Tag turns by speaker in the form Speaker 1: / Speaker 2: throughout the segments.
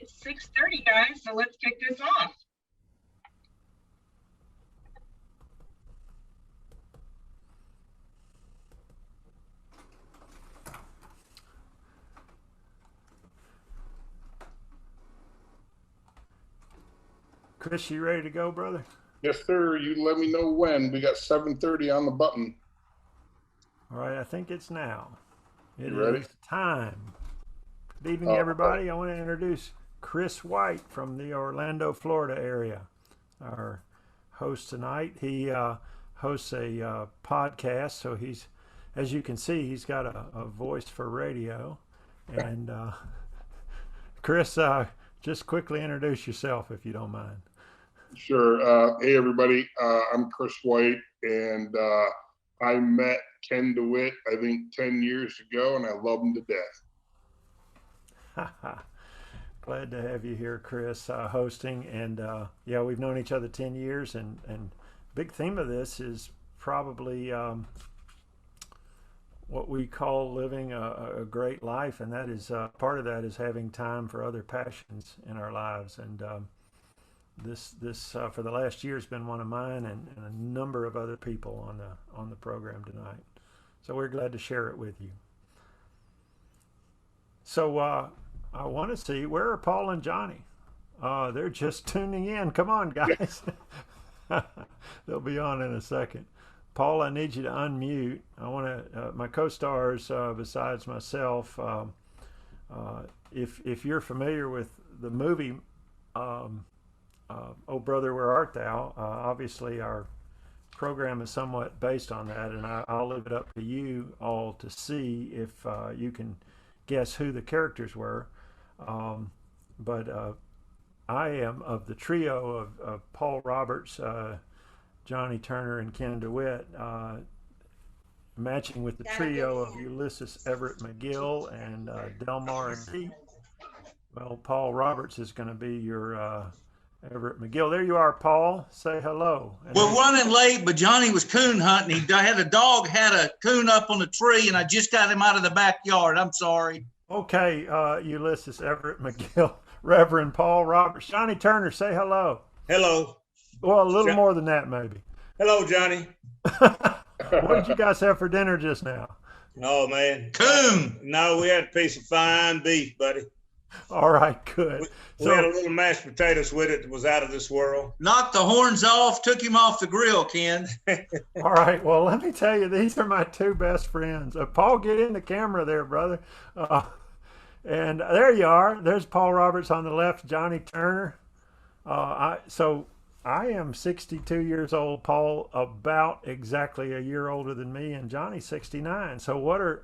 Speaker 1: It's 6:30, guys, so let's kick this off.
Speaker 2: Chris, you ready to go, brother?
Speaker 3: Yes, sir. You let me know when. We got 7:30 on the button.
Speaker 2: All right, I think it's now. It
Speaker 3: You ready?
Speaker 2: is time. Good evening, everybody. I want to introduce Chris White from the Orlando, Florida area, our host tonight. He hosts a podcast, so he's, as you can see, he's got a voice for radio. And Chris, just quickly introduce yourself if you don't mind.
Speaker 3: Sure. Hey, everybody. I'm Chris White, and I met Ken DeWitt, I think, 10 years ago, and I love him to death.
Speaker 2: Glad to have you here, Chris, hosting. And yeah, we've known each other 10 years, and big theme of this is probably what we call living a great life, and that is part of that is having time for other passions in our lives. And this for the last year has been one of mine, and a number of other people on the program tonight. So we're glad to share it with you. So I want to see, where are Paul and Johnny? They're just tuning in. Come on, guys. They'll be on in a second. Paul, I need you to unmute. I want to, my co-stars besides myself, if you're familiar with the movie Oh Brother, Where Art Thou? Obviously our program is somewhat based on that, and I'll leave it up to you all to see if you can guess who the characters were. But I am of the trio of Paul Roberts, Johnny Turner, and Ken DeWitt, matching with the trio of Ulysses Everett McGill and Delmar and Pete. Well, Paul Roberts is going to be your Everett McGill. There you are, Paul. Say hello. And
Speaker 4: we're running late, but Johnny was coon hunting. He had a dog, had a coon up on the tree, and I just got him out of the backyard. I'm sorry.
Speaker 2: Okay, Ulysses Everett McGill, Reverend Paul Roberts. Johnny Turner, say hello.
Speaker 5: Hello.
Speaker 2: Well, a little more than that, maybe.
Speaker 5: Hello, Johnny.
Speaker 2: What did you guys have for dinner just now?
Speaker 5: Oh, man.
Speaker 4: Coon.
Speaker 5: No, we had a piece of fine beef, buddy.
Speaker 2: All right, good.
Speaker 5: We had a little mashed potatoes with it that was out of this world.
Speaker 4: Knocked the horns off, took him off the grill, Ken.
Speaker 2: All right, well, let me tell you, these are my two best friends. Paul, get in the camera there, brother. And there you are. There's Paul Roberts on the left, Johnny Turner. So I am 62 years old, Paul about exactly a year older than me, and Johnny's 69. So what are,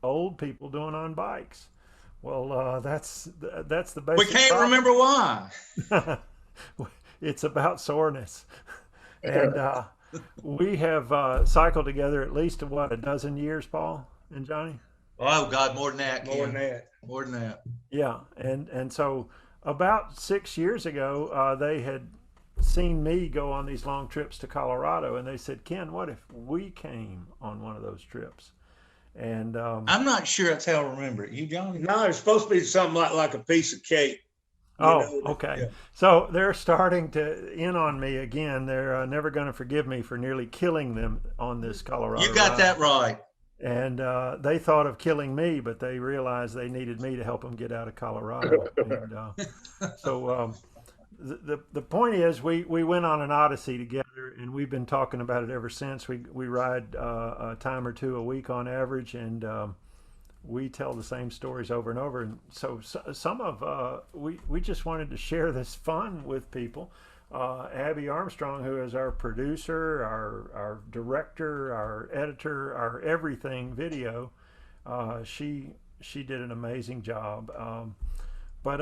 Speaker 2: old people doing on bikes? Well, that's the basic.
Speaker 4: We can't remember why.
Speaker 2: It's about soreness. And we have cycled together at least, a dozen years, Paul and Johnny?
Speaker 4: Oh, God, more than that, Ken.
Speaker 5: More than that.
Speaker 2: Yeah, and so about 6 years ago, they had seen me go on these long trips to Colorado, and they said, Ken, what if we came on one of those trips? And
Speaker 4: I'm not sure that's how I remember it. You, Johnny?
Speaker 5: No, it's supposed to be something like a piece of cake.
Speaker 2: Okay.
Speaker 5: Yeah.
Speaker 2: So they're starting to in on me again. They're never going to forgive me for nearly killing them on this Colorado
Speaker 4: You got
Speaker 2: ride.
Speaker 4: that right.
Speaker 2: And they thought of killing me, but they realized they needed me to help them get out of Colorado. And so the point is, we went on an odyssey together, and we've been talking about it ever since. We ride a time or two a week on average, and we tell the same stories over and over. And so some of we just wanted to share this fun with people. Abby Armstrong, who is our producer, our director, our editor, our everything video, she did an amazing job. But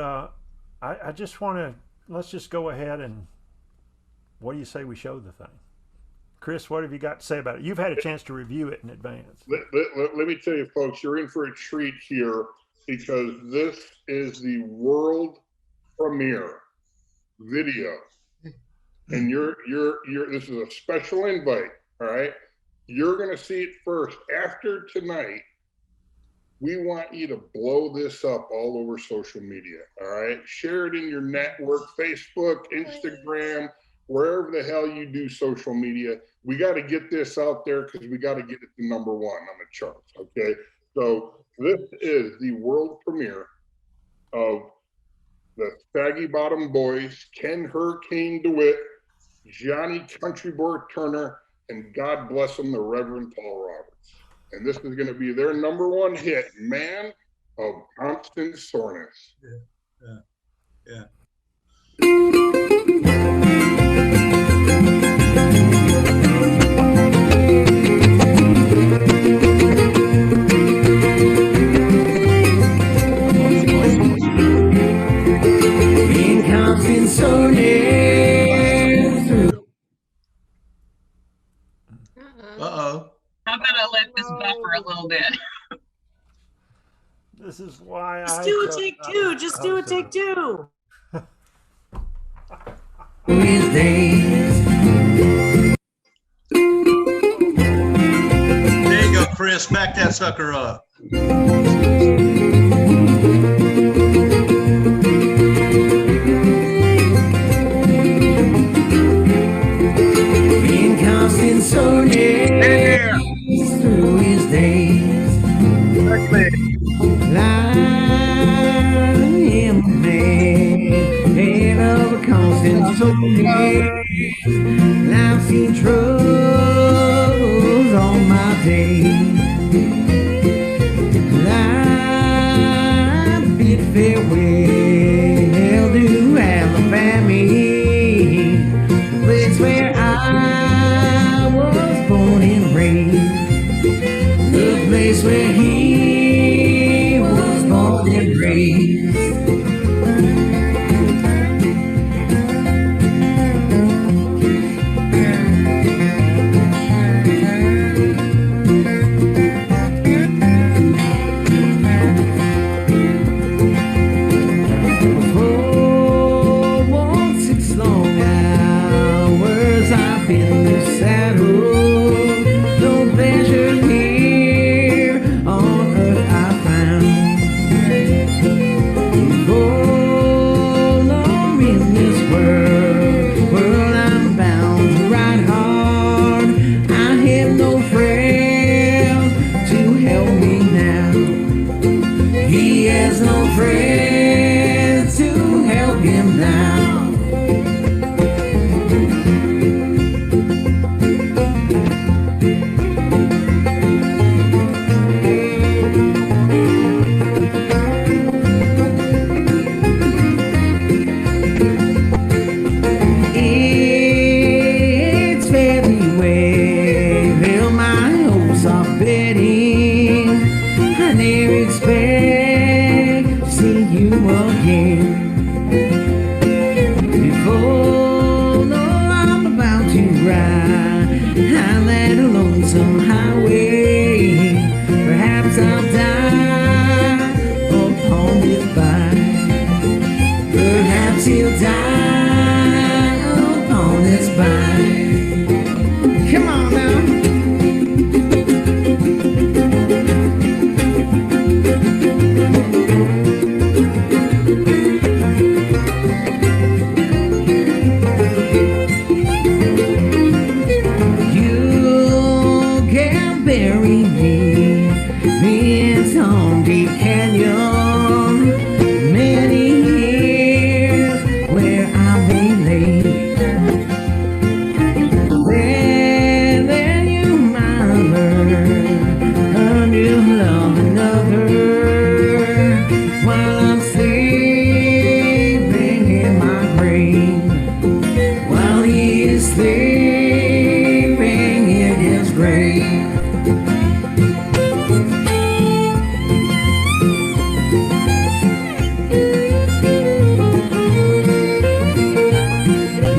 Speaker 2: I just want to, let's just go ahead and, what do you say we show the thing? Chris, what have you got to say about it? You've had a chance to review it in advance.
Speaker 3: Let me tell you, folks, you're in for a treat here, because this is the world premiere video. And this is a special invite, all right? You're going to see it first. After tonight, We want you to blow this up all over social media. All right. Share it in your network, Facebook, Instagram, wherever the hell you do social media. We got to get this out there because we got to get it to #1 on the charts. Okay. So this is the world premiere of the Saggy Bottom Boys, Ken Hurricane DeWitt, Johnny Country Boy Turner, and God bless him, the Reverend Paul Roberts. And this is going to be their #1 hit, Man of Constant Soreness.
Speaker 4: Yeah.
Speaker 6: In constant soreness.
Speaker 4: Uh-oh.
Speaker 1: How about I let this buffer a little bit?
Speaker 2: This is why
Speaker 7: Just do a take two. Just do a take two.
Speaker 6: These days.
Speaker 4: There you go, Chris. Back that sucker up.
Speaker 6: In constant soreness through his days. I am a man of a constant soreness. I've seen troubles all my days. I bid farewell to Alabama, the place where I was born and raised, the place where he was born and raised.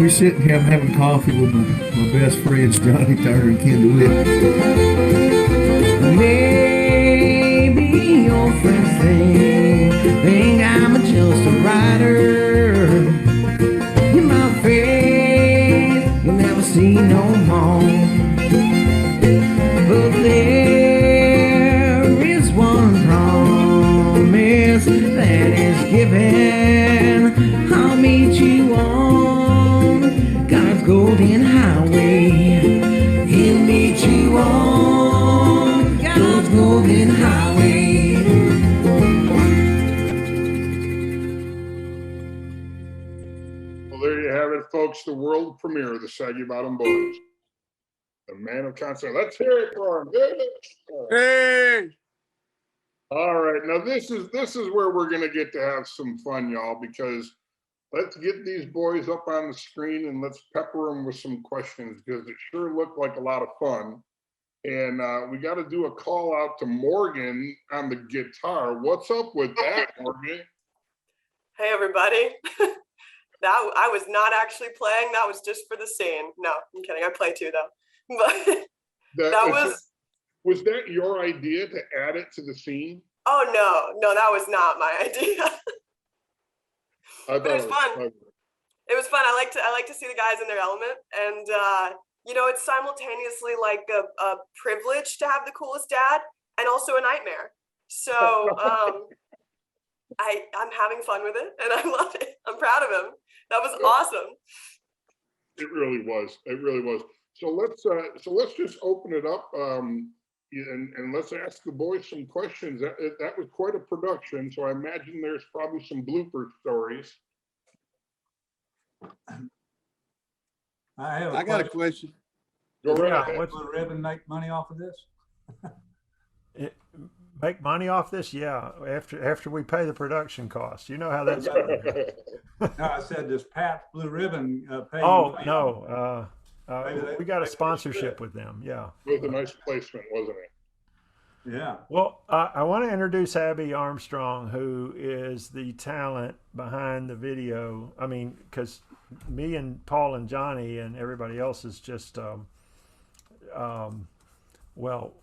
Speaker 8: Sitting here, I'm having coffee with my best friends, Johnny Turner and Ken DeWitt.
Speaker 6: Maybe your friends think I'm just a writer. In my face, you'll never see no more. But there is one problem.
Speaker 3: right, folks, the world premiere of the Saggy Bottom Boys. The man of concept. Let's hear it for him. Hey! All right, now this is where we're gonna get to have some fun, y'all, because let's get these boys up on the screen and let's pepper them with some questions because it sure looked like a lot of fun. And we got to do a call out to Morgan on the guitar. What's up with that, Morgan?
Speaker 9: Hey, everybody. That I was not actually playing. That was just for the scene. No, I'm kidding. I play too, though. But
Speaker 3: was that your idea to add it to the scene?
Speaker 9: Oh, no, that was not my idea. But it was fun. It was fun. I like to see the guys in their element, and you know, it's simultaneously like a privilege to have the coolest dad and also a nightmare. So I'm having fun with it, and I love it. I'm proud of him. That was awesome.
Speaker 3: It really was. It really was. So let's just open it up and let's ask the boys some questions. That was quite a production. So I imagine there's probably some blooper stories.
Speaker 10: I got a question.
Speaker 3: Go right ahead.
Speaker 10: Will Ribbon make money off of this?
Speaker 2: Make money off this? Yeah, after we pay the production costs. You know how that's going.
Speaker 10: No, I said, does Pat Blue Ribbon pay?
Speaker 2: Oh, no. We got a sponsorship with them. Yeah.
Speaker 3: It was a nice placement, wasn't it?
Speaker 10: Yeah.
Speaker 2: Well, I want to introduce Abby Armstrong, who is the talent behind the video. I mean, because me and Paul and Johnny and everybody else is just, well,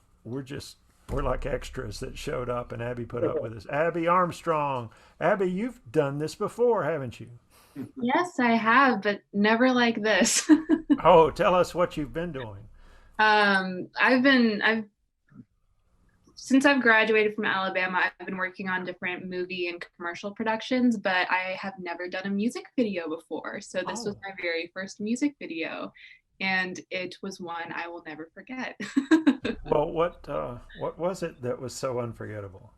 Speaker 2: we're like extras that showed up, and Abby put up with us. Abby Armstrong. Abby, you've done this before, haven't you?
Speaker 11: Yes, I have, but never like this.
Speaker 2: Oh, tell us what you've been doing.
Speaker 11: Since I've graduated from Alabama, I've been working on different movie and commercial productions, but I have never done a music video before. So this was my very first music video, and it was one I will never forget.
Speaker 2: Well, what was it that was so unforgettable?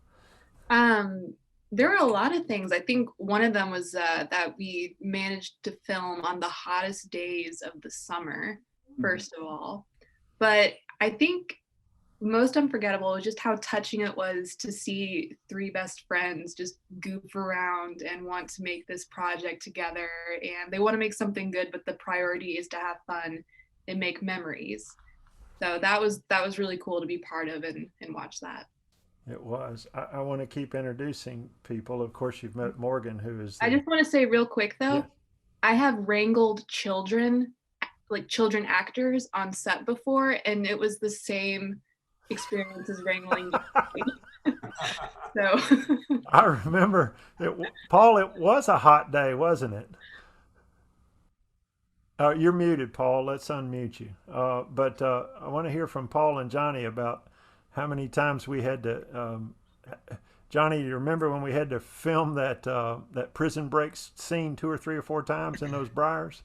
Speaker 11: There were a lot of things. I think one of them was that we managed to film on the hottest days of the summer, first of all. But I think most unforgettable was just how touching it was to see three best friends just goof around and want to make this project together. And they want to make something good, but the priority is to have fun and make memories. So that was really cool to be part of and watch that.
Speaker 2: It was. I want to keep introducing people. Of course, you've met Morgan, who is.
Speaker 11: I just want to say real quick, though, I have wrangled children, like children actors on set before, and it was the same experience as wrangling. So.
Speaker 2: I remember that, Paul, it was a hot day, wasn't it? You're muted, Paul. Let's unmute you. But I want to hear from Paul and Johnny about how many times we had to, Johnny, you remember when we had to film that prison break scene 2 or 3 or 4 times in those briars?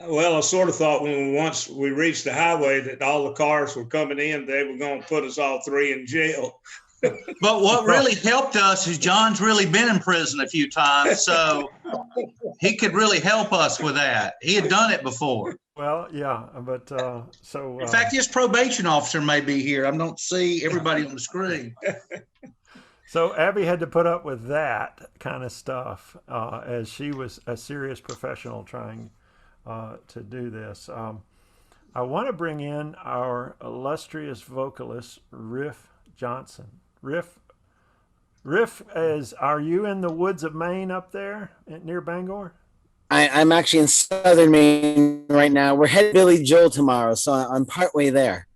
Speaker 5: Well, I sort of thought once we reached the highway that all the cars were coming in, they were going to put us all 3 in jail.
Speaker 4: But what really helped us is John's really been in prison a few times, so he could really help us with that. He had done it before.
Speaker 2: Well, yeah, but so.
Speaker 4: In fact, his probation officer may be here. I don't see everybody on the screen.
Speaker 2: So Abby had to put up with that kind of stuff as she was a serious professional trying to do this. I want to bring in our illustrious vocalist, Riff Johnson. Riff, are you in the woods of Maine up there near Bangor?
Speaker 12: I'm actually in southern Maine right now. We're headed to Billy Joel tomorrow, so I'm partway there.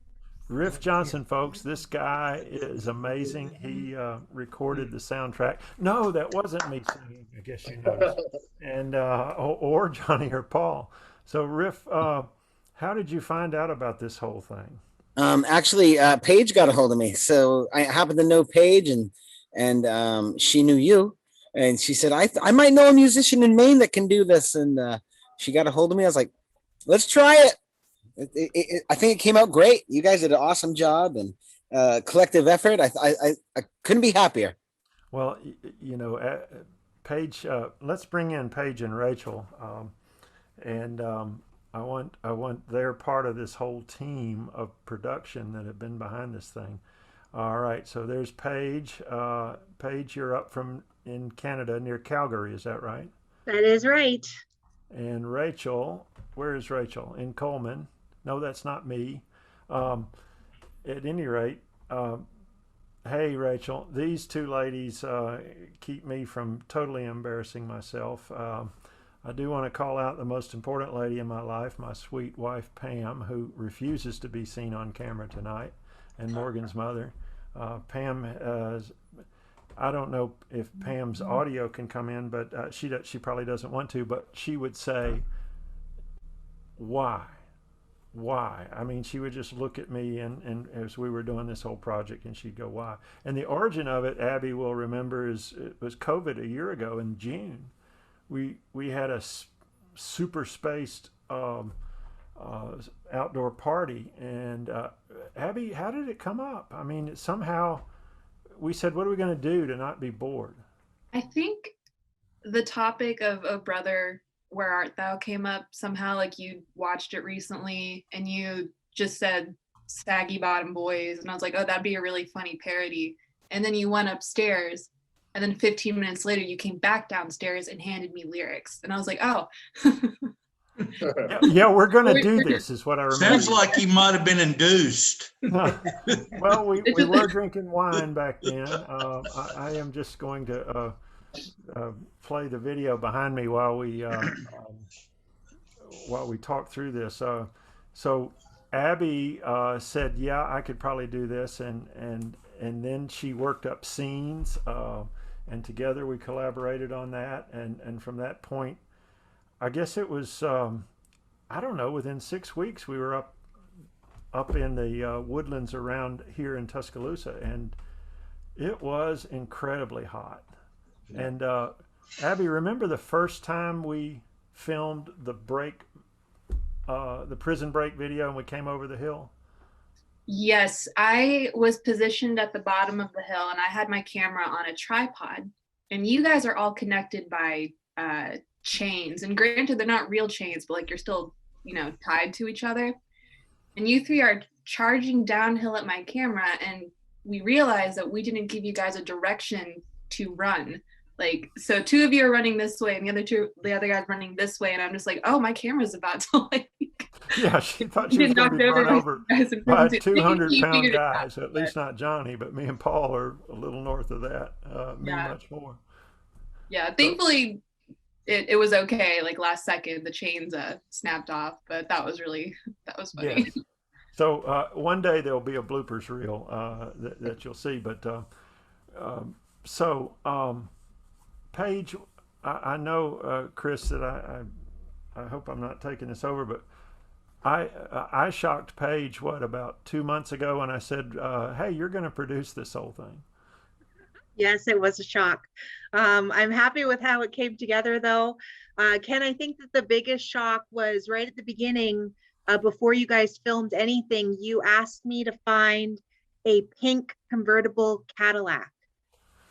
Speaker 2: Riff Johnson, folks, this guy is amazing. He recorded the soundtrack. No, that wasn't me singing, I guess you noticed. And or Johnny or Paul. So Riff, how did you find out about this whole thing?
Speaker 12: Actually, Paige got a hold of me. So I happened to know Paige, and she knew you. And she said, I might know a musician in Maine that can do this. And she got a hold of me. I was like, let's try it. I think it came out great. You guys did an awesome job, and collective effort. I couldn't be happier.
Speaker 2: Well, you know, Paige, let's bring in Paige and Rachel. and I want they're part of this whole team of production that have been behind this thing. All right, so there's Paige. Paige, you're up from in Canada near Calgary, is that right?
Speaker 13: That is right.
Speaker 2: And Rachel, where is Rachel? In Coleman. No, that's not me. At any rate, hey, Rachel, these two ladies keep me from totally embarrassing myself. I do want to call out the most important lady in my life, my sweet wife, Pam, who refuses to be seen on camera tonight, and Morgan's mother. Pam, I don't know if Pam's audio can come in, but she probably doesn't want to, but she would say, why? I mean, she would just look at me and as we were doing this whole project, and she'd go, why? And the origin of it, Abby will remember, it was COVID a year ago in June. We had a super spaced outdoor party, and Abby, how did it come up? I mean, somehow we said, what are we going to do to not be bored?
Speaker 11: I think the topic of "Oh Brother, Where Art Thou" came up somehow. Like, you watched it recently and you just said Saggy Bottom Boys, and I was like, oh, that'd be a really funny parody. And then you went upstairs, and then 15 minutes later you came back downstairs and handed me lyrics, and I was like, oh.
Speaker 2: Yeah, we're going to do this, is what I remember.
Speaker 4: Sounds like you might have been induced.
Speaker 2: Well, we were drinking wine back then. I am just going to play the video behind me while we talk through this. So Abby said, yeah, I could probably do this, and then she worked up scenes, and together we collaborated on that, and from that point, I guess it was, I don't know, within 6 weeks we were up in the woodlands around here in Tuscaloosa, and it was incredibly hot. Yeah. And Abby, remember the first time we filmed the prison break video and we came over the hill?
Speaker 11: Yes, I was positioned at the bottom of the hill and I had my camera on a tripod, and you guys are all connected by chains, and granted they're not real chains, but like you're still, tied to each other, and you three are charging downhill at my camera, and we realized that we didn't give you guys a direction to run. Like, so two of you are running this way and the other guy's running this way, and I'm just like, oh, my camera's about to like
Speaker 2: yeah, she thought she was going to be run over by 200-pound guys, at least not Johnny, but me and Paul are a little north of that, me much more.
Speaker 11: Yeah, thankfully it was okay. Like, last second the chains snapped off, but that was funny.
Speaker 2: Yes. So one day there'll be a bloopers reel that you'll see, but Paige, I know, Chris, that I hope I'm not taking this over, but I shocked Paige, about 2 months ago, when I said, hey, you're going to produce this whole thing.
Speaker 13: Yes, it was a shock. I'm happy with how it came together, though. Ken, I think that the biggest shock was right at the beginning, before you guys filmed anything, you asked me to find a pink convertible Cadillac.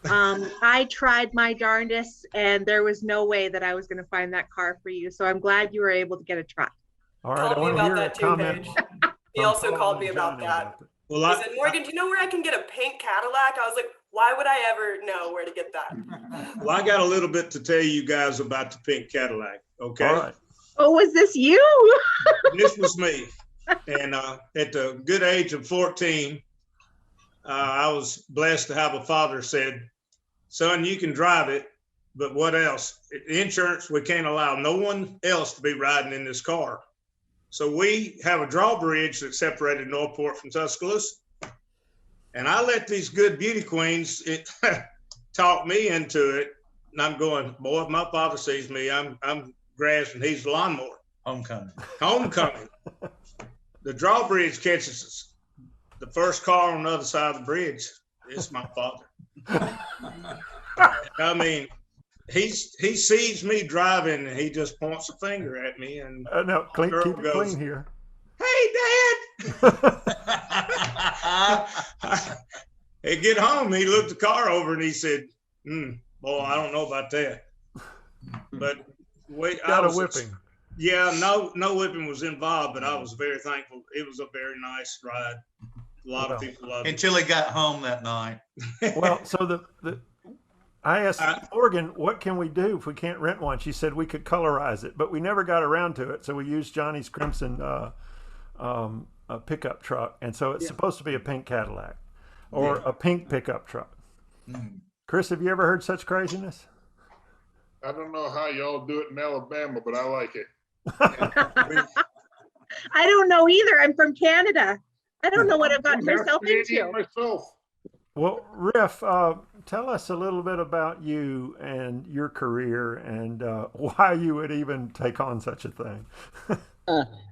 Speaker 13: I tried my darndest, and there was no way that I was going to find that car for you. So I'm glad you were able to get a truck.
Speaker 2: All right, I want to hear a comment.
Speaker 9: He also called me about that. Well, he said, Morgan, do you know where I can get a pink Cadillac? I was like, why would I ever know where to get that?
Speaker 5: Well, I got a little bit to tell you guys about the pink Cadillac, okay?
Speaker 2: All right.
Speaker 13: Oh, was this you?
Speaker 5: This was me. And at the good age of 14, I was blessed to have a father said, son, you can drive it, but what else? Insurance, we can't allow no one else to be riding in this car. So we have a drawbridge that separated Northport from Tuscaloosa. And I let these good beauty queens talk me into it. And I'm going, boy, if my father sees me, I'm grass and he's the lawnmower.
Speaker 4: Homecoming.
Speaker 5: The drawbridge catches us. The first car on the other side of the bridge is my father. I mean, he sees me driving and he just points a finger at me, and
Speaker 2: no, keep it clean here.
Speaker 5: Hey, Dad! He get home, he looked the car over and he said, boy, I don't know about that. But
Speaker 2: got a whipping.
Speaker 5: Yeah, no whipping was involved, but I was very thankful. It was a very nice ride. A lot of people loved it.
Speaker 4: Until he got home that night.
Speaker 2: Well, so I asked Morgan, what can we do if we can't rent one? She said we could colorize it, but we never got around to it. So we used Johnny's Crimson a pickup truck, and so it's supposed to be a pink Cadillac or a pink pickup truck. Chris, have you ever heard such craziness?
Speaker 3: I don't know how y'all do it in Alabama, but I like it.
Speaker 13: I don't know either. I'm from Canada. I don't know what I've gotten myself into.
Speaker 3: Well,
Speaker 2: Riff, tell us a little bit about you and your career and why you would even take on such a thing.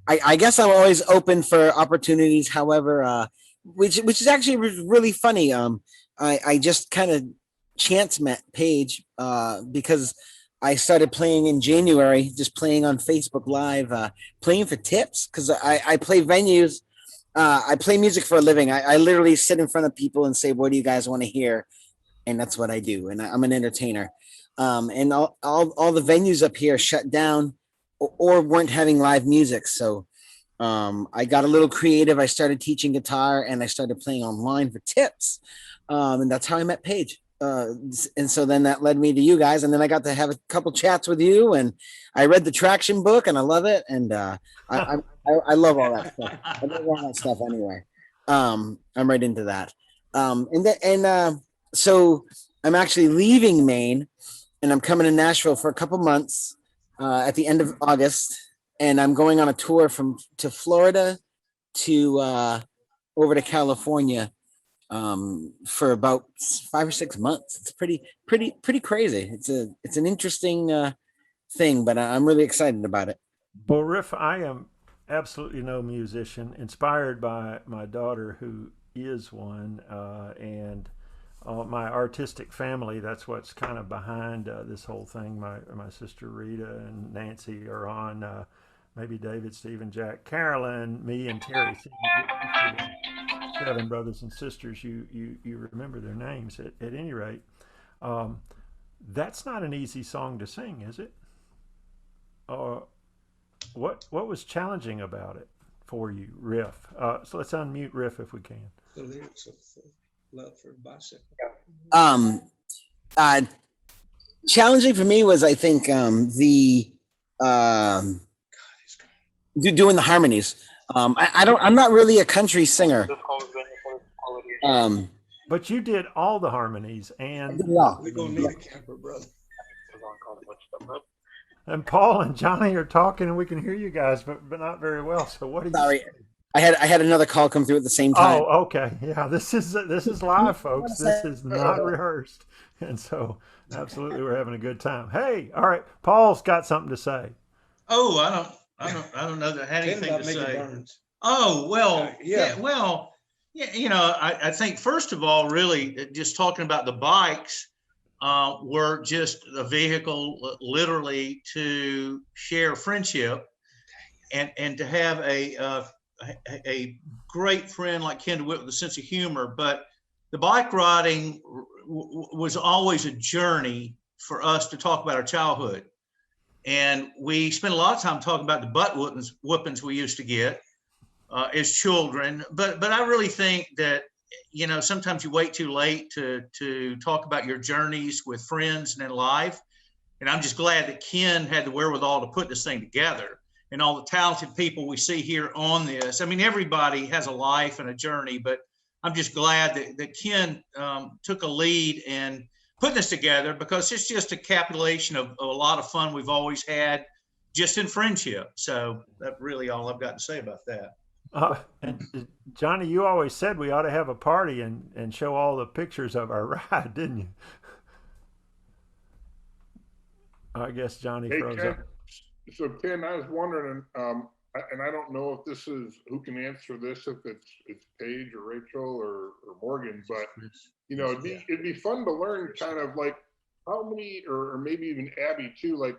Speaker 12: I guess I'm always open for opportunities. However, which is actually really funny. I just kind of chance met Paige because I started playing in January, just playing on Facebook Live, playing for tips because I play venues. I play music for a living. I literally sit in front of people and say, "What do you guys want to hear?" And that's what I do. And I'm an entertainer. And all the venues up here shut down or weren't having live music. So I got a little creative. I started teaching guitar and I started playing online for tips. And that's how I met Paige. And so then that led me to you guys. And then I got to have a couple chats with you. And I read the Traction book and I love it. And I love all that stuff. I love all that stuff anyway. I'm right into that. So I'm actually leaving Maine and I'm coming to Nashville for a couple months at the end of August. And I'm going on a tour to Florida to over to California for about 5 or 6 months. It's pretty crazy. It's an interesting thing, but I'm really excited about it.
Speaker 2: Well, Riff, I am absolutely no musician, inspired by my daughter who is one, and my artistic family. That's what's kind of behind this whole thing. My sister Rita and Nancy are on, maybe David, Stephen, Jack, Carolyn, me, and Terry. 7 brothers and sisters. You remember their names at any rate. That's not an easy song to sing, is it? What was challenging about it for you, Riff? So let's unmute Riff if we can.
Speaker 5: The lyrics of Love for a Bicycle.
Speaker 12: Challenging for me was, I think, doing the harmonies. I'm not really a country singer.
Speaker 2: But you did all the harmonies, and
Speaker 5: We're gonna need a camper, brother.
Speaker 2: And Paul and Johnny are talking, and we can hear you guys, but not very well. So what are you?
Speaker 12: Sorry, I had another call come through at the same time.
Speaker 2: Oh, okay, yeah. This is live, folks. This is not rehearsed, and so absolutely, we're having a good time. Hey, all right, Paul's got something to say.
Speaker 4: Oh, I don't know that I had anything to say. Oh, well, I think first of all, really just talking about the bikes were just a vehicle literally to share friendship and to have a great friend like Ken DeWitt with a sense of humor. But the bike riding was always a journey for us to talk about our childhood. And we spent a lot of time talking about the butt whoopings we used to get as children. But I really think that, sometimes you wait too late to talk about your journeys with friends and in life. And I'm just glad that Ken had the wherewithal to put this thing together, and all the talented people we see here on this. I mean, everybody has a life and a journey, but I'm just glad that Ken took a lead in putting this together, because it's just a capitulation of a lot of fun we've always had just in friendship. So that's really all I've got to say about that.
Speaker 2: And Johnny, you always said we ought to have a party and show all the pictures of our ride, didn't you? I guess Johnny froze up.
Speaker 3: So Ken, I was wondering, and I don't know if this is who can answer this, if it's Paige or Rachel or Morgan, but it'd be fun to learn kind of like how many, or maybe even Abby too, like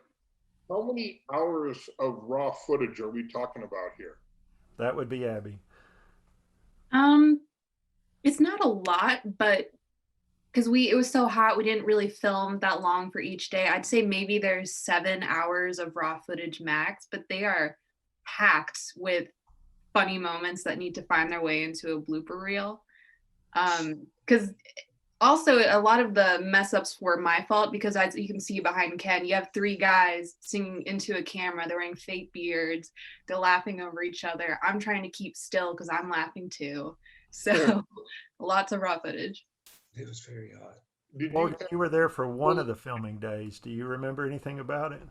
Speaker 3: how many hours of raw footage are we talking about here?
Speaker 2: That would be Abby.
Speaker 11: It's not a lot, but because it was so hot, we didn't really film that long for each day. I'd say maybe there's 7 hours of raw footage max, but they are packed with funny moments that need to find their way into a blooper reel. Because also a lot of the mess ups were my fault, because as you can see behind Ken, you have 3 guys singing into a camera. They're wearing fake beards. They're laughing over each other. I'm trying to keep still because I'm laughing too. So lots of raw footage.
Speaker 5: It was very hot.
Speaker 2: Morgan, you were there for one of the filming days. Do you remember anything about it?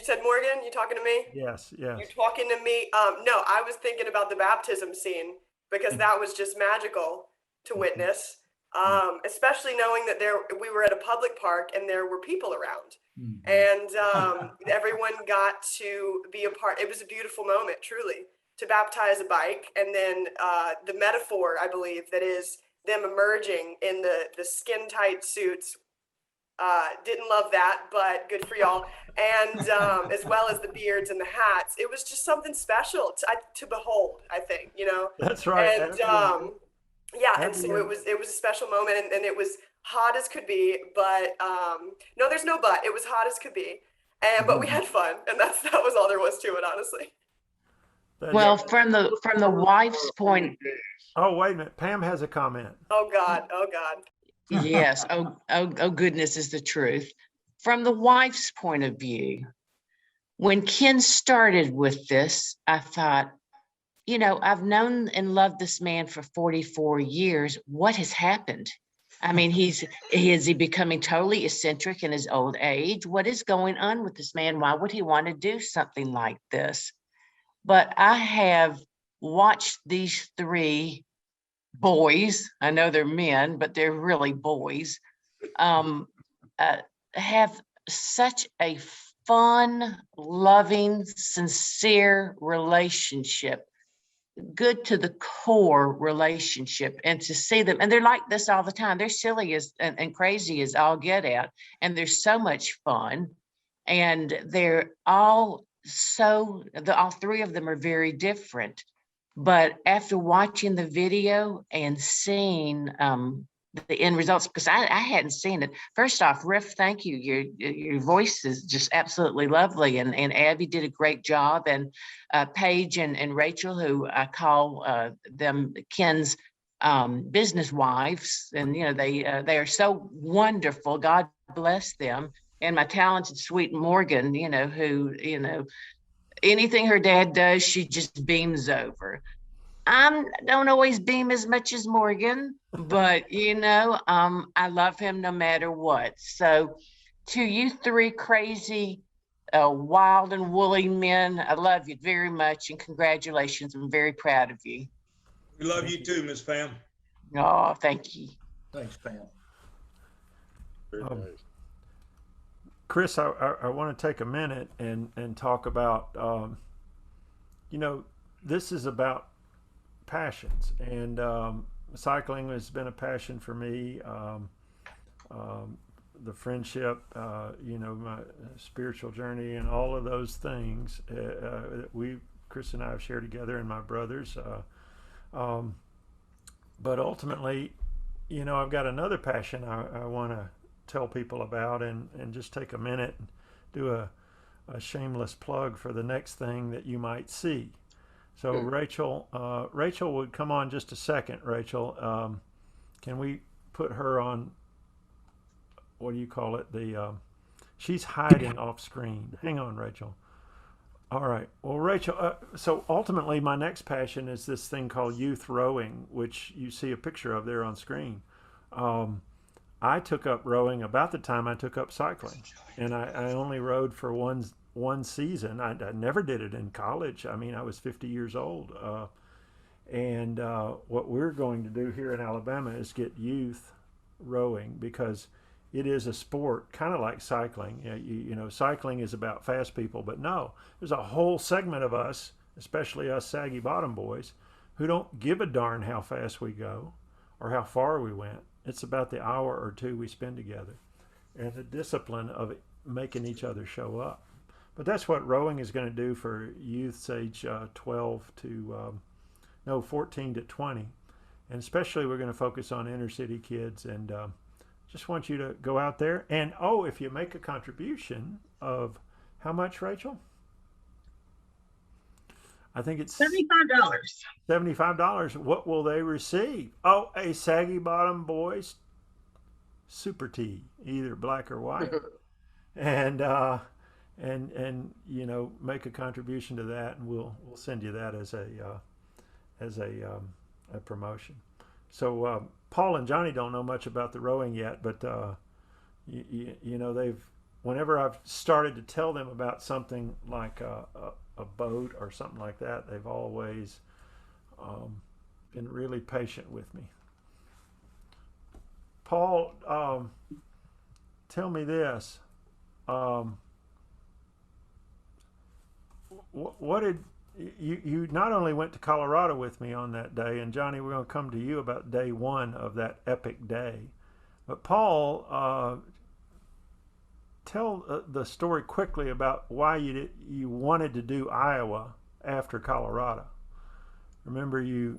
Speaker 9: You said Morgan, you talking to me?
Speaker 2: Yes, yes.
Speaker 9: You're talking to me? No, I was thinking about the baptism scene, because that was just magical to witness. Especially knowing that we were at a public park and there were people around, and everyone got to be a part. It was a beautiful moment, truly, to baptize a bike. And then the metaphor, I believe, that is them emerging in the skin tight suits. Didn't love that, but good for y'all. And as well as the beards and the hats, it was just something special to behold, I think, you know.
Speaker 2: That's right.
Speaker 9: And yeah, and so it was a special moment, and it was hot as could be, but no, there's no but. It was hot as could be, but we had fun, and that was all there was to it, honestly.
Speaker 14: Well, from the wife's point.
Speaker 2: Oh, wait a minute. Pam has a comment.
Speaker 9: Oh God. Oh God.
Speaker 14: Yes. Oh goodness is the truth. From the wife's point of view, when Ken started with this, I thought, you know, I've known and loved this man for 44 years. What has happened? I mean, is he becoming totally eccentric in his old age? What is going on with this man? Why would he want to do something like this? But I have watched these 3 boys, I know they're men, but they're really boys, have such a fun, loving, sincere relationship, good to the core relationship. And to see them, and they're like this all the time. They're silly as and crazy as all get out, and they're so much fun. And they're all all 3 of them are very different. But after watching the video and seeing the end results, because I hadn't seen it. First off, Riff, thank you. Your voice is just absolutely lovely, and Abby did a great job, and Paige and Rachel, who I call them Ken's business wives, and you know they are so wonderful. God bless them. And my talented sweet Morgan, you know, who, you know, anything her dad does, she just beams over. I don't always beam as much as Morgan, but you know, I love him no matter what. So to you 3 crazy, wild and woolly men, I love you very much, and congratulations. I'm very proud of you.
Speaker 5: We love you too, Miss Pam.
Speaker 14: Oh, thank you.
Speaker 5: Thanks, Pam.
Speaker 3: Very nice.
Speaker 2: Chris, I want to take a minute and talk about, you know, this is about passions, and cycling has been a passion for me. The friendship, you know, my spiritual journey, and all of those things that Chris and I have shared together, and my brothers. But ultimately, you know, I've got another passion I want to tell people about, and just take a minute and do a shameless plug for the next thing that you might see. So Rachel would come on just a second. Rachel, can we put her on, what do you call it? She's hiding off screen. Hang on, Rachel. All right. Well, Rachel, so ultimately my next passion is this thing called youth rowing, which you see a picture of there on screen. I took up rowing about the time I took up cycling, and I only rowed for one season. I never did it in college. I mean, I was 50 years old. And what we're going to do here in Alabama is get youth rowing, because it is a sport kind of like cycling. You know, cycling is about fast people, but no, there's a whole segment of us, especially us Saggy Bottom Boys, who don't give a darn how fast we go or how far we went. It's about the hour or 2 we spend together and the discipline of making each other show up. But that's what rowing is going to do for youths age 14 to 20. And especially we're going to focus on inner city kids and just want you to go out there and, oh, if you make a contribution of how much, Rachel? I think it's
Speaker 1: $75.
Speaker 2: $75. What will they receive? Oh, a Saggy Bottom Boys super tee, either black or white, and you know, make a contribution to that, and we'll send you that as a promotion. So Paul and Johnny don't know much about the rowing yet, but you know, they've, whenever I've started to tell them about something like a boat or something like that, they've always been really patient with me. Paul, tell me this. What did you not only went to Colorado with me on that day, and Johnny, we're going to come to you about day one of that epic day, but Paul, tell the story quickly about why you wanted to do Iowa after Colorado. Remember, you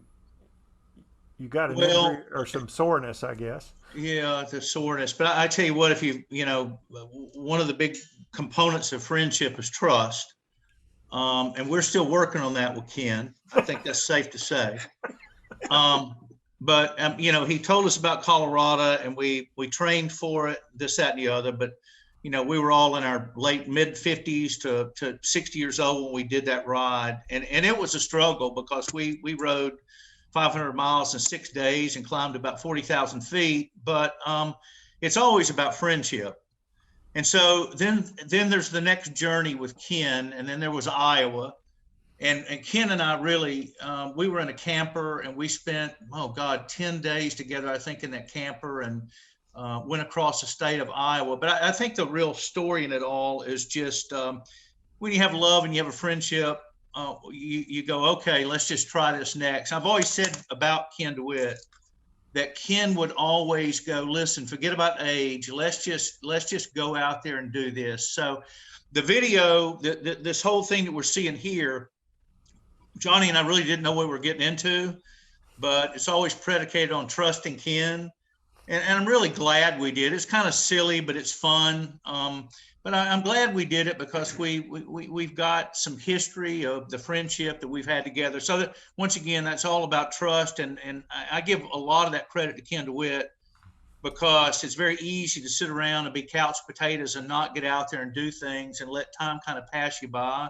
Speaker 2: got an injury or some soreness, I guess.
Speaker 4: Yeah, the soreness. But I tell you what, if you know, one of the big components of friendship is trust. And we're still working on that with Ken. I think that's safe to say. But you know, he told us about Colorado, and we trained for it, this, that, and the other. But you know, we were all in our mid 50s to 60 years old when we did that ride, and it was a struggle because we rode 500 miles in 6 days and climbed about 40,000 feet. But it's always about friendship. And so then there's the next journey with Ken, and then there was Iowa, and Ken and I really, we were in a camper, and we spent, 10 days together, I think, in that camper, and went across the state of Iowa. But I think the real story in it all is just when you have love and you have a friendship, you go, okay, let's just try this next. I've always said about Ken DeWitt that Ken would always go, listen, forget about age. Let's just go out there and do this. So the video, this whole thing that we're seeing here, Johnny and I really didn't know what we were getting into, but it's always predicated on trusting Ken. And I'm really glad we did. It's kind of silly, but it's fun. But I'm glad we did it because we've got some history of the friendship that we've had together. So that, once again, that's all about trust. And I give a lot of that credit to Ken DeWitt because it's very easy to sit around and be couch potatoes and not get out there and do things and let time kind of pass you by.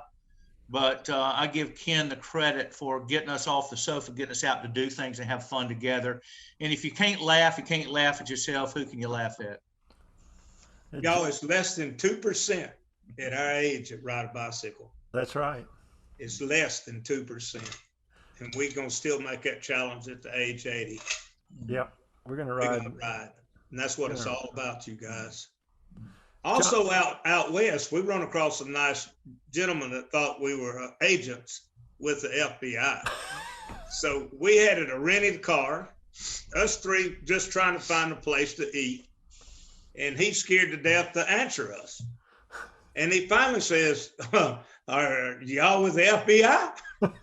Speaker 4: But I give Ken the credit for getting us off the sofa, getting us out to do things and have fun together. And if you can't laugh at yourself, who can you laugh at?
Speaker 5: Y'all, it's less than 2% at our age that ride a bicycle.
Speaker 2: That's right.
Speaker 5: It's less than 2%. And we're going to still make that challenge at the age 80.
Speaker 2: Yep. We're going to ride.
Speaker 5: And that's what it's all about, you guys. Also, out west, we run across some nice gentlemen that thought we were agents with the FBI. So we had a rented car, us three just trying to find a place to eat. And he's scared to death to answer us. And he finally says, are y'all with the FBI?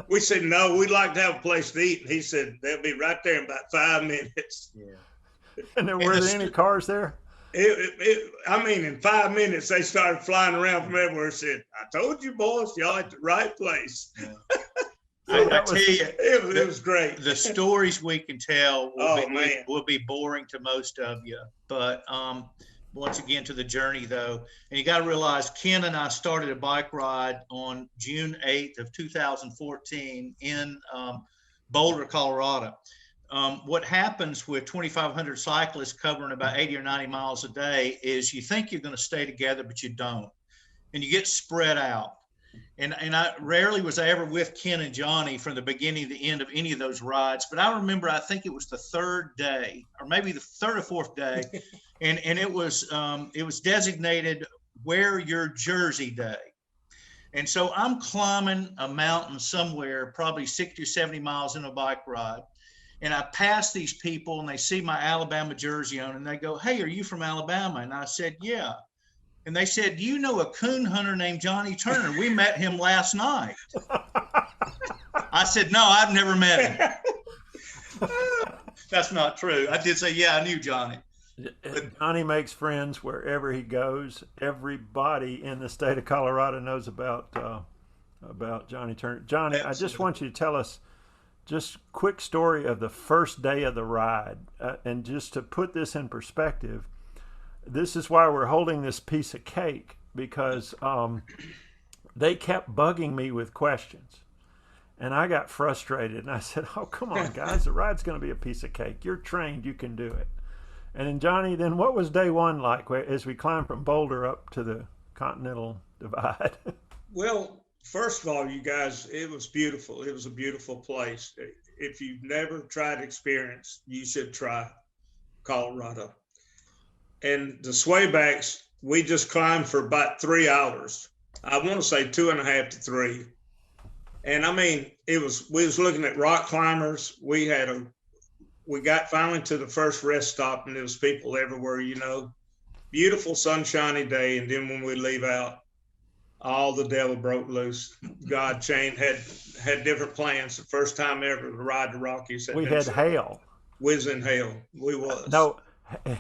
Speaker 5: We said, no, we'd like to have a place to eat. And he said, they'll be right there in about 5 minutes.
Speaker 2: Yeah. And were there any cars there?
Speaker 5: I mean, in 5 minutes, they started flying around from everywhere. Said, I told you, boys, y'all at the right place. Yeah.
Speaker 4: I tell you,
Speaker 5: it was great.
Speaker 4: The stories we can tell will be boring to most of you. But once again, to the journey, though. And you got to realize, Ken and I started a bike ride on June 8th of 2014 in Boulder, Colorado. What happens with 2,500 cyclists covering about 80 or 90 miles a day is you think you're going to stay together, but you don't. And you get spread out. And I rarely was I ever with Ken and Johnny from the beginning to the end of any of those rides. But I remember, I think it was the third day, or maybe the third or fourth day, and it was designated Wear Your Jersey Day. And so I'm climbing a mountain somewhere, probably 60 or 70 miles in a bike ride. And I pass these people and they see my Alabama jersey on and they go, hey, are you from Alabama? And I said, yeah. And they said, do you know a coon hunter named Johnny Turner? We met him last night. I said, no, I've never met him. That's not true. I did say, yeah, I knew Johnny.
Speaker 2: Johnny makes friends wherever he goes. Everybody in the state of Colorado knows about Johnny Turner. Johnny, I just want you to tell us just quick story of the first day of the ride. And just to put this in perspective, this is why we're holding this piece of cake, because they kept bugging me with questions. And I got frustrated, and I said, oh, come on, guys, the ride's going to be a piece of cake. You're trained, you can do it. And then, Johnny, then what was day one like as we climbed from Boulder up to the Continental Divide?
Speaker 5: Well, first of all, you guys, it was beautiful. It was a beautiful place. If you've never tried experience, you should try Colorado. And the swaybacks, we just climbed for about 3 hours. I want to say 2.5 to 3. And I mean, we was looking at rock climbers. We got finally to the first rest stop, and there was people everywhere, you know, beautiful sunshiny day. And then when we leave out, all the devil broke loose. God chain had different plans. The first time ever to ride the Rockies.
Speaker 2: We had hail.
Speaker 5: Was in hell. We was.
Speaker 2: No,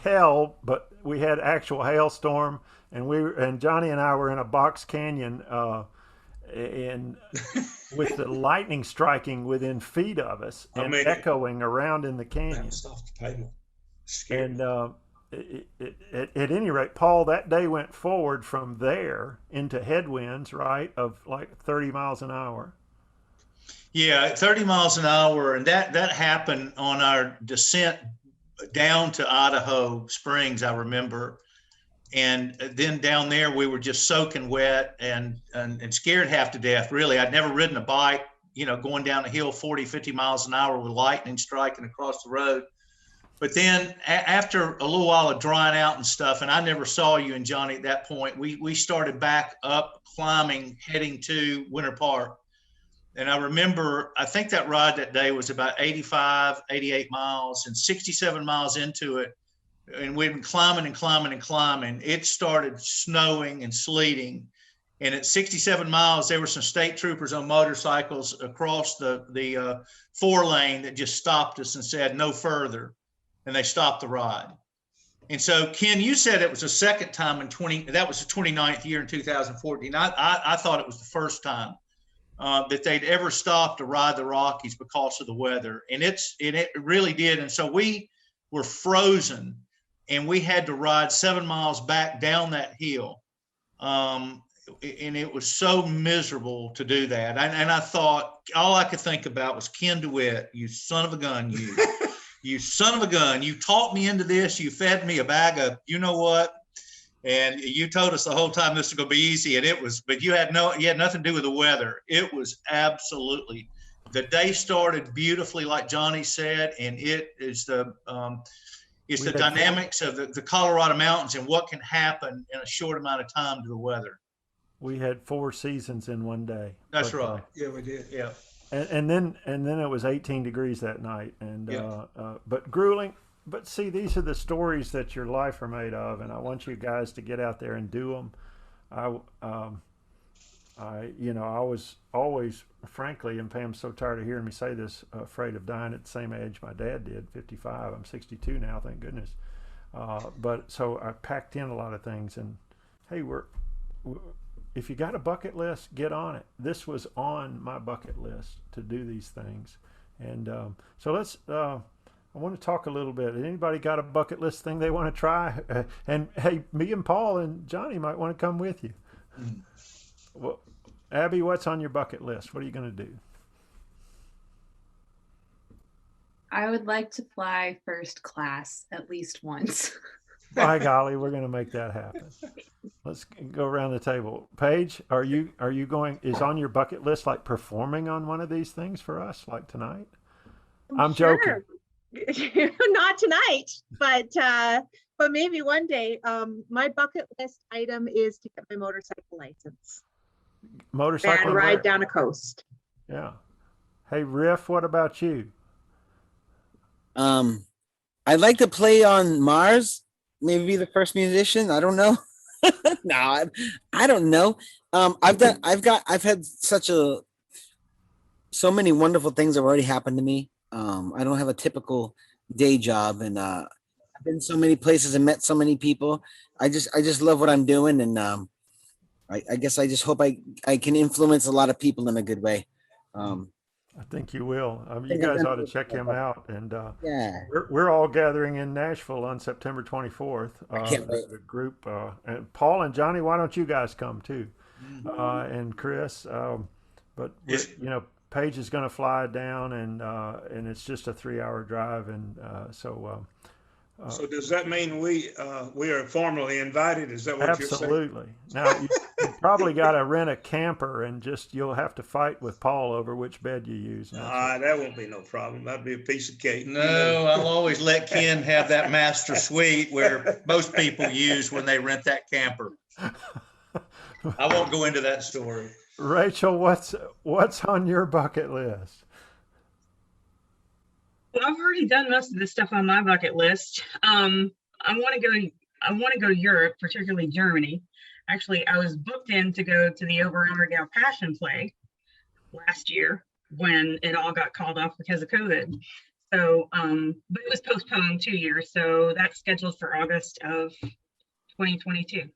Speaker 2: hell, but we had actual hailstorm, and Johnny and I were in a box canyon, and with the lightning striking within feet of us and echoing around in the canyon. And at any rate, Paul, that day went forward from there into headwinds, right, of like 30 miles an hour.
Speaker 4: Yeah, 30 miles an hour. And that happened on our descent down to Idaho Springs, I remember. And then down there, we were just soaking wet and scared half to death, really. I'd never ridden a bike, you know, going down a hill 40, 50 miles an hour with lightning striking across the road. But then after a little while of drying out and stuff, and I never saw you and Johnny at that point, we started back up climbing, heading to Winter Park. And I remember, I think that ride that day was about 85, 88 miles, and 67 miles into it, and we'd been climbing and climbing and climbing. It started snowing and sleeting. And at 67 miles, there were some state troopers on motorcycles across the 4-lane that just stopped us and said, no further. And they stopped the ride. And so, Ken, you said it was the second time that was the 29th year in 2014. I thought it was the first time that they'd ever stopped to ride the Rockies because of the weather. And it really did. And so we were frozen, and we had to ride 7 miles back down that hill. And it was so miserable to do that. And I thought, all I could think about was, Ken DeWitt, you son of a gun, you. You son of a gun, you taught me into this. You fed me a bag of, you know what? And you told us the whole time this was going to be easy. And it was, but you had nothing to do with the weather. It was absolutely, the day started beautifully, like Johnny said. And it is the dynamics of the Colorado mountains and what can happen in a short amount of time to the weather.
Speaker 2: We had 4 seasons in one day.
Speaker 4: That's right.
Speaker 5: Yeah, we did.
Speaker 4: Yeah.
Speaker 2: And then it was 18 degrees that night, and but grueling. But see, these are the stories that your life are made of, and I want you guys to get out there and do them. I was always, frankly, and Pam's so tired of hearing me say this, afraid of dying at the same age my dad did, 55. I'm 62 now, thank goodness. But so I packed in a lot of things, and hey, if you got a bucket list, get on it. This was on my bucket list to do these things. And so let's, I want to talk a little bit. Anybody got a bucket list thing they want to try? And hey, me and Paul and Johnny might want to come with you. Well, Abby, what's on your bucket list? What are you going to do?
Speaker 11: I would like to fly first class at least once.
Speaker 2: By golly, we're going to make that happen. Let's go around the table. Paige, are you going? Is on your bucket list like performing on one of these things for us, like tonight? I'm joking.
Speaker 13: Not tonight, but maybe one day. My bucket list item is to get my motorcycle license.
Speaker 2: Motorcycle
Speaker 13: and ride down a coast.
Speaker 2: Yeah. Hey, Riff, what about you?
Speaker 12: I'd like to play on Mars. Maybe be the first musician. I don't know. No, I don't know. I've had so many wonderful things have already happened to me. I don't have a typical day job, and I've been so many places and met so many people. I just love what I'm doing, and I guess I just hope I can influence a lot of people in a good way.
Speaker 2: I think you will. You guys ought to check him out. And
Speaker 12: yeah,
Speaker 2: we're all gathering in Nashville on September 24th.
Speaker 12: I can't wait.
Speaker 2: The group, and Paul and Johnny, why don't you guys come too? And Chris, but Paige is going to fly down, and it's just a 3-hour drive, and so
Speaker 5: does that mean we are formally invited? Is that what you're saying?
Speaker 2: Absolutely. Now you probably got to rent a camper, and you'll have to fight with Paul over which bed you use.
Speaker 5: That won't be no problem. That'd be a piece of cake.
Speaker 4: No, I'll always let Ken have that master suite where most people use when they rent that camper. I won't go into that story.
Speaker 2: Rachel, what's on your bucket list?
Speaker 1: Well, I've already done most of the stuff on my bucket list. I want to go to Europe, particularly Germany. Actually, I was booked in to go to the Oberammergau Passion Play last year when it all got called off because of COVID. So, but it was postponed 2 years. So that's scheduled for August of 2022.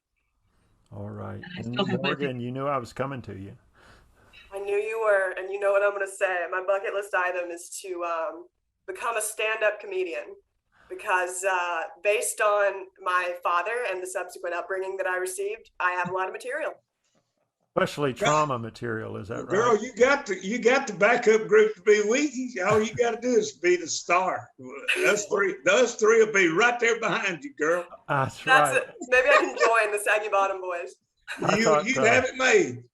Speaker 2: All right.
Speaker 1: And
Speaker 2: Morgan, you knew I was coming to you.
Speaker 9: I knew you were, and you know what I'm going to say. My bucket list item is to become a stand-up comedian, because based on my father and the subsequent upbringing that I received, I have a lot of material.
Speaker 2: Especially trauma material, is that right?
Speaker 5: Girl, you got the backup group to be with you. All you got to do is be the star. Those three will be right there behind you, girl.
Speaker 2: That's right.
Speaker 9: Maybe I can join the Saggy Bottom Boys.
Speaker 5: You have it made.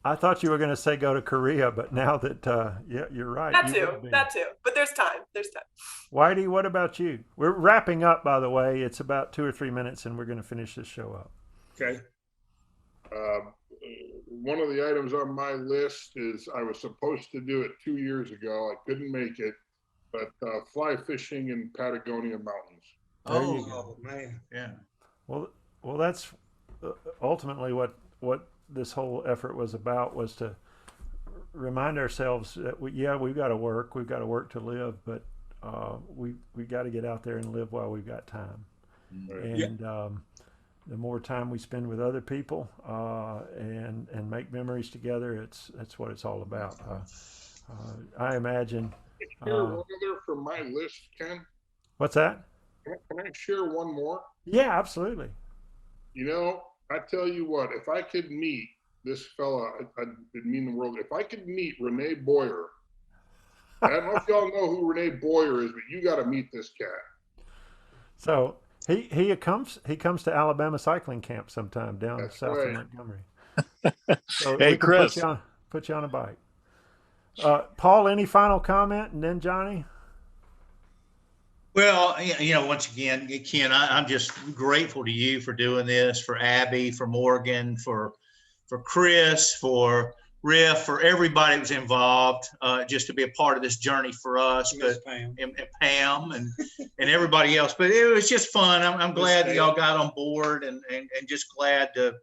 Speaker 2: I thought you were going to say go to Korea, but now that you're right.
Speaker 9: That too. But there's time.
Speaker 2: Whitey, what about you? We're wrapping up, by the way. It's about 2 or 3 minutes, and we're going to finish this show up.
Speaker 5: Okay.
Speaker 3: One of the items on my list is I was supposed to do it 2 years ago. I couldn't make it, but fly fishing in Patagonia mountains.
Speaker 5: Oh man, yeah.
Speaker 2: Well, that's ultimately what this whole effort was about, was to remind ourselves that we've got to work to live, but we got to get out there and live while we've got time. And the more time we spend with other people and make memories together, that's what it's all about. I imagine.
Speaker 3: For my list, Ken.
Speaker 2: What's that?
Speaker 3: Can I share one more?
Speaker 2: Yeah, absolutely.
Speaker 3: I tell you what, if I could meet this fella, I didn't mean the world. If I could meet Renee Boyer, I don't know if y'all know who Renee Boyer is, but you got to meet this cat.
Speaker 2: So he comes to Alabama cycling camp sometime down south of Montgomery. So
Speaker 15: hey, Chris,
Speaker 2: put you on a bike. Paul, any final comment, and then Johnny?
Speaker 4: Well, once again, Ken, I'm just grateful to you for doing this, for Abby, for Morgan, for Chris, for Riff, for everybody that was involved, just to be a part of this journey for us, but and Pam and everybody else. But it was just fun. I'm glad that y'all got on board, and just glad to,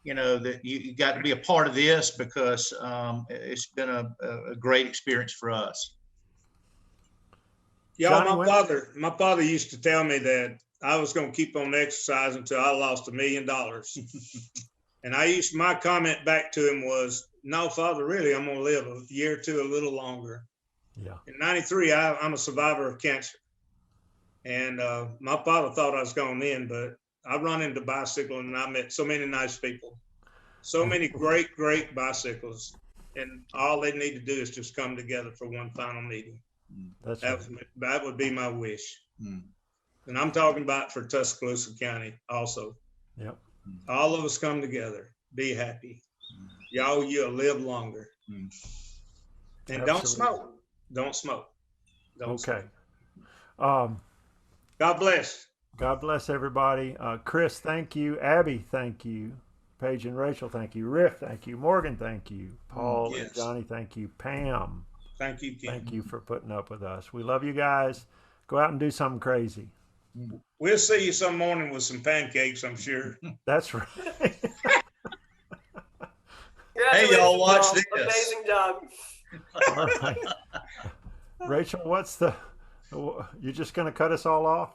Speaker 4: that you got to be a part of this, because it's been a great experience for us.
Speaker 5: Y'all, my father used to tell me that I was going to keep on exercising until I lost $1 million. And my comment back to him was, no, Father, really, I'm going to live a year or two, a little longer.
Speaker 2: Yeah.
Speaker 5: In 93, I'm a survivor of cancer. And my father thought I was going in, but I run into bicycle and I met so many nice people, so many great, great bicycles. And all they need to do is just come together for one final meeting. That would be my wish. And I'm talking about for Tuscaloosa County also.
Speaker 2: Yep.
Speaker 5: All of us come together, be happy. You'll live longer. And don't smoke. Don't smoke.
Speaker 2: Okay.
Speaker 5: God bless.
Speaker 2: God bless everybody. Chris, thank you. Abby, thank you. Paige and Rachel, thank you. Riff, thank you. Morgan, thank you. Paul and Johnny, thank you. Pam,
Speaker 5: thank you, Ken.
Speaker 2: Thank you for putting up with us. We love you guys. Go out and do something crazy.
Speaker 5: We'll see you some morning with some pancakes, I'm sure.
Speaker 2: That's right.
Speaker 4: Hey, y'all, watch this.
Speaker 9: Amazing job.
Speaker 2: All right. Rachel, what's the You're just going to cut us all off?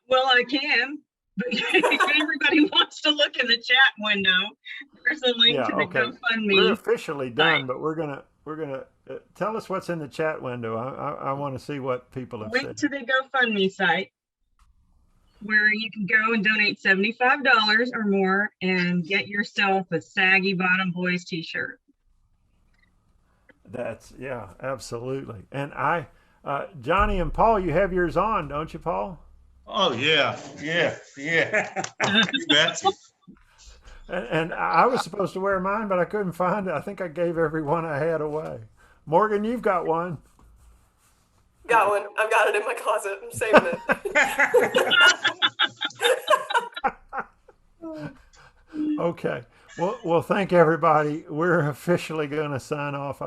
Speaker 1: Well, I can, but if everybody wants to look in the chat window, there's a link to the GoFundMe.
Speaker 2: We're officially done, but we're gonna tell us what's in the chat window. I want to see what people have said.
Speaker 1: Link to the GoFundMe site, where you can go and donate $75 or more and get yourself a Saggy Bottom Boys t-shirt.
Speaker 2: That's, yeah, absolutely. And Johnny and Paul, you have yours on, don't you, Paul?
Speaker 4: Oh, yeah. You bet.
Speaker 2: And I was supposed to wear mine, but I couldn't find it. I think I gave every one I had away. Morgan, you've got one.
Speaker 9: Got one. I've got it in my closet. I'm saving it.
Speaker 2: Okay. Well, thank everybody. We're officially going to sign off.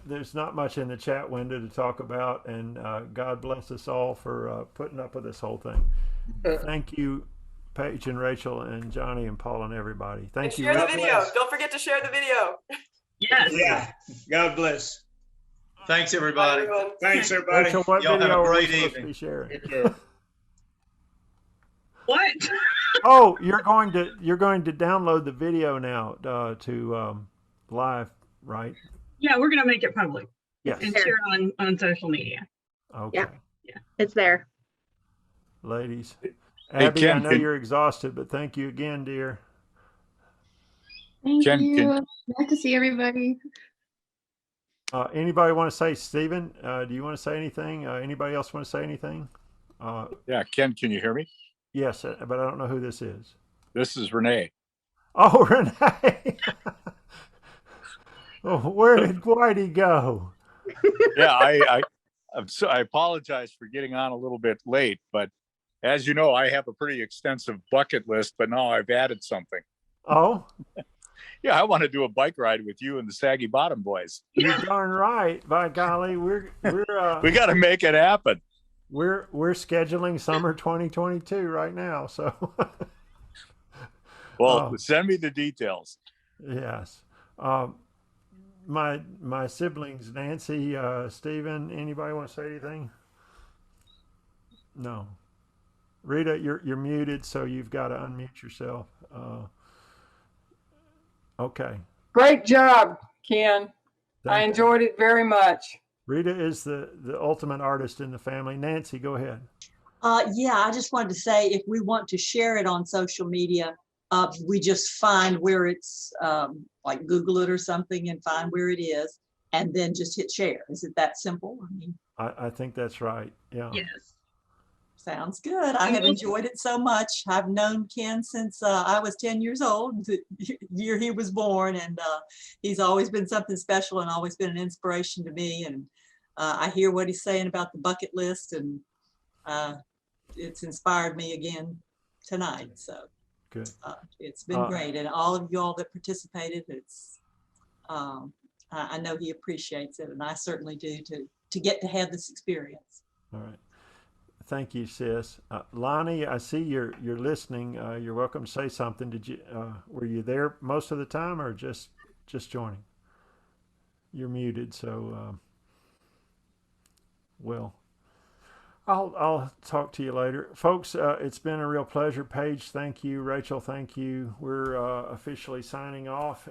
Speaker 2: There's not much in the chat window to talk about, and God bless us all for putting up with this whole thing. Thank you, Paige and Rachel and Johnny and Paul and everybody. Thank you.
Speaker 9: Share the video. Don't forget to share the video.
Speaker 1: Yes.
Speaker 5: Yeah. God bless.
Speaker 4: Thanks, everybody.
Speaker 5: Thanks, everybody.
Speaker 2: Rachel, what
Speaker 4: Y'all
Speaker 2: video
Speaker 4: have a
Speaker 2: are we
Speaker 4: great
Speaker 2: supposed to
Speaker 4: evening.
Speaker 2: be sharing?
Speaker 1: What?
Speaker 2: Oh, you're going to download the video now to live, right?
Speaker 1: Yeah, we're going to make it public.
Speaker 2: Yes.
Speaker 1: And share it on social media.
Speaker 2: Okay.
Speaker 13: Yeah. It's there.
Speaker 2: Ladies.
Speaker 15: Hey,
Speaker 2: Abby,
Speaker 15: Ken,
Speaker 2: I know you're exhausted, but thank you again, dear.
Speaker 11: Thank
Speaker 15: Ken,
Speaker 11: you. Nice to see everybody.
Speaker 2: Anybody want to say, Stephen, do you want to say anything? Anybody else want to say anything?
Speaker 15: Yeah, Ken, can you hear me?
Speaker 2: Yes, but I don't know who this is.
Speaker 15: This is Renee.
Speaker 2: Oh, Renee. Oh, where did Whitey go?
Speaker 15: Yeah, I apologize for getting on a little bit late, but as you know, I have a pretty extensive bucket list, but now I've added something.
Speaker 2: Oh?
Speaker 15: Yeah, I want to do a bike ride with you and the Saggy Bottom Boys.
Speaker 2: You're darn right. By golly, we
Speaker 15: got to make it happen.
Speaker 2: We're scheduling summer 2022 right now, so.
Speaker 15: Well, send me the details.
Speaker 2: Yes. My siblings, Nancy, Stephen, anybody want to say anything? No. Rita, you're muted, so you've got to unmute yourself. Okay.
Speaker 16: Great job, Ken. I enjoyed it very much.
Speaker 2: Rita is the ultimate artist in the family. Nancy, go ahead.
Speaker 17: Yeah, I just wanted to say, if we want to share it on social media, we just find where it's like Google it or something and find where it is, and then just hit share. Is it that simple? I mean,
Speaker 2: I think that's right. Yeah.
Speaker 1: Yes.
Speaker 17: Sounds good. I have enjoyed it so much. I've known Ken since I was 10 years old, the year he was born, and he's always been something special and always been an inspiration to me. And I hear what he's saying about the bucket list, and it's inspired me again tonight. So
Speaker 2: good.
Speaker 17: It's been great, and all of y'all that participated, it's I know he appreciates it, and I certainly do to get to have this experience.
Speaker 2: All right. Thank you, sis. Lonnie, I see you're listening. You're welcome to say something. Did you were you there most of the time, or just joining? You're muted, so well, I'll talk to you later, folks. It's been a real pleasure. Paige, thank you. Rachel, thank you. We're officially signing off.